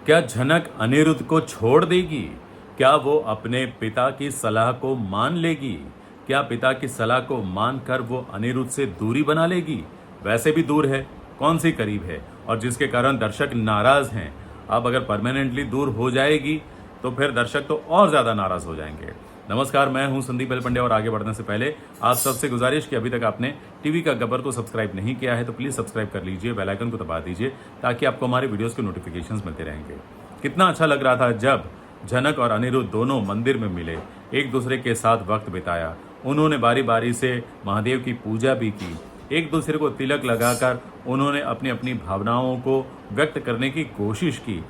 क्या झनक अनिरुद्ध को छोड़ देगी? क्या वो अपने पिता की सलाह को मान लेगी? क्या पिता की सलाह को मानकर वो अनिरुद्ध से दूरी बना लेगी? वैसे भी दूर है, कौन सी करीब है? और जिसके कारण दर्शक नाराज हैं। अब अगर परमानेंटली दूर हो जाएगी तो फिर दर्शक तो और ज्यादा नाराज हो जाएंगे। नमस्कार, मैं हूं संदीप पंड्या और आगे बढ़ने से पहले आप सबसे गुजारिश कि अभी तक आपने टीवी का गब्बर को सब्सक्राइब नहीं किया है तो प्लीज सब्सक्राइब कर लीजिए, बेल आइकन को दबा दीजिए ताकि आपको हमारे वीडियोस के नोटिफिकेशंस मिलते रहेंगे। कितना अच्छा लग रहा था जब झनक और अनिरुद्ध दोनों मंदिर में मिले, एक दूसरे के साथ वक्त बिताया। उन्होंने बारी बारी से महादेव की पूजा भी की, एक दूसरे को तिलक लगाकर उन्होंने अपनी अपनी भावनाओं को व्यक्त करने की कोशिश की।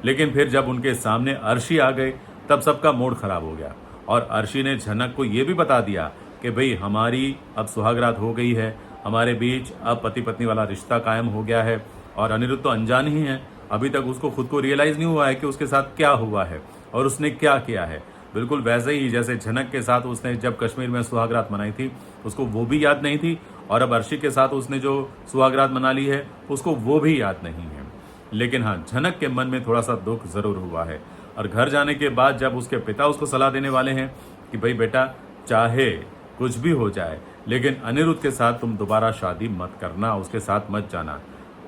लेकिन फिर जब उनके सामने अर्शी आ गए तब सबका मूड खराब हो गया और अर्शी ने झनक को यह भी बता दिया कि भाई हमारी अब सुहागरात हो गई है, हमारे बीच अब पति पत्नी वाला रिश्ता कायम हो गया है। और अनिरुद्ध तो अनजान ही है, अभी तक उसको खुद को रियलाइज नहीं हुआ है कि उसके साथ क्या हुआ है और उसने क्या किया है। बिल्कुल वैसे ही जैसे झनक के साथ उसने जब कश्मीर में सुहागरात मनाई थी उसको वो भी याद नहीं थी, और अब अर्शी के साथ उसने जो सुहागरात मना ली है उसको वो भी याद नहीं है। लेकिन हाँ, झनक के मन में थोड़ा सा दुख जरूर हुआ है। और घर जाने के बाद जब उसके पिता उसको सलाह देने वाले हैं कि भाई बेटा, चाहे कुछ भी हो जाए लेकिन अनिरुद्ध के साथ तुम दोबारा शादी मत करना, उसके साथ मत जाना।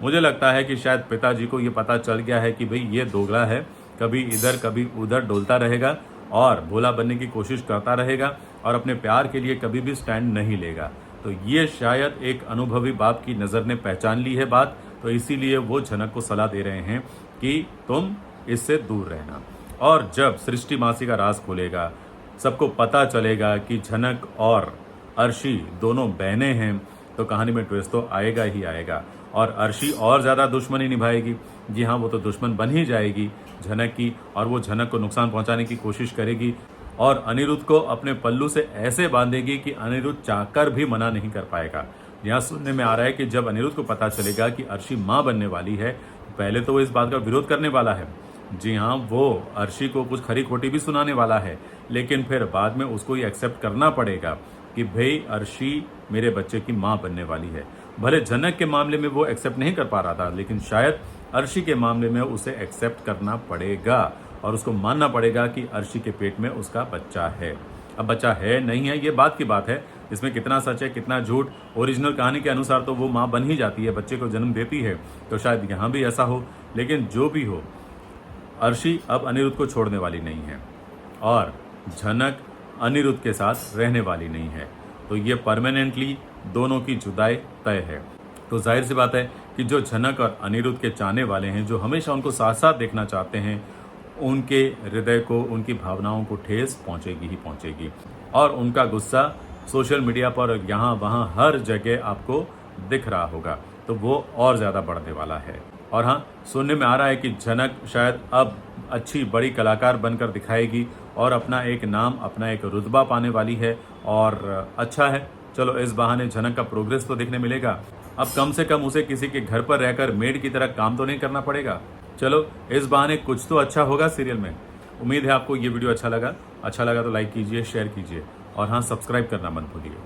मुझे लगता है कि शायद पिताजी को ये पता चल गया है कि भाई ये दोगला है, कभी इधर कभी उधर डोलता रहेगा और भोला बनने की कोशिश करता रहेगा और अपने प्यार के लिए कभी भी स्टैंड नहीं लेगा। तो ये शायद एक अनुभवी बाप की नज़र ने पहचान ली है बात, तो इसीलिए वो झनक को सलाह दे रहे हैं कि तुम इससे दूर रहना। और जब सृष्टि मासी का राज खुलेगा, सबको पता चलेगा कि झनक और अर्शी दोनों बहनें हैं, तो कहानी में ट्विस्ट तो आएगा ही आएगा और अर्शी और ज़्यादा दुश्मनी निभाएगी। जी हाँ, वो तो दुश्मन बन ही जाएगी झनक की, और वो झनक को नुकसान पहुंचाने की कोशिश करेगी और अनिरुद्ध को अपने पल्लू से ऐसे बांधेगी कि अनिरुद्ध चाहकर भी मना नहीं कर पाएगा। यहाँ सुनने में आ रहा है कि जब अनिरुद्ध को पता चलेगा कि अर्शी माँ बनने वाली है, पहले तो वो इस बात का विरोध करने वाला है। जी हाँ, वो अर्शी को कुछ खरी खोटी भी सुनाने वाला है, लेकिन फिर बाद में उसको ये एक्सेप्ट करना पड़ेगा कि भाई अर्शी मेरे बच्चे की माँ बनने वाली है। भले झनक के मामले में वो एक्सेप्ट नहीं कर पा रहा था, लेकिन शायद अर्शी के मामले में उसे एक्सेप्ट करना पड़ेगा और उसको मानना पड़ेगा कि अर्शी के पेट में उसका बच्चा है। अब बच्चा है नहीं है ये बात की बात है, इसमें कितना सच है कितना झूठ। ओरिजिनल कहानी के अनुसार तो वो माँ बन ही जाती है, बच्चे को जन्म देती है, तो शायद यहाँ भी ऐसा हो। लेकिन जो भी हो, अर्शी अब अनिरुद्ध को छोड़ने वाली नहीं है और झनक अनिरुद्ध के साथ रहने वाली नहीं है, तो ये परमानेंटली दोनों की जुदाई तय है। तो जाहिर सी बात है कि जो झनक और अनिरुद्ध के चाहने वाले हैं, जो हमेशा उनको साथ साथ देखना चाहते हैं, उनके हृदय को, उनकी भावनाओं को ठेस पहुंचेगी ही पहुंचेगी और उनका गुस्सा सोशल मीडिया पर यहाँ वहाँ हर जगह आपको दिख रहा होगा, तो वो और ज़्यादा बढ़ने वाला है। और हाँ, सुनने में आ रहा है कि झनक शायद अब अच्छी बड़ी कलाकार बनकर दिखाएगी और अपना एक नाम, अपना एक रुतबा पाने वाली है। और अच्छा है, चलो इस बहाने झनक का प्रोग्रेस तो देखने मिलेगा। अब कम से कम उसे किसी के घर पर रहकर मेड की तरह काम तो नहीं करना पड़ेगा। चलो इस बहाने कुछ तो अच्छा होगा सीरियल में। उम्मीद है आपको ये वीडियो अच्छा लगा तो लाइक कीजिए, शेयर कीजिए और हाँ, सब्सक्राइब करना मत भूलिए।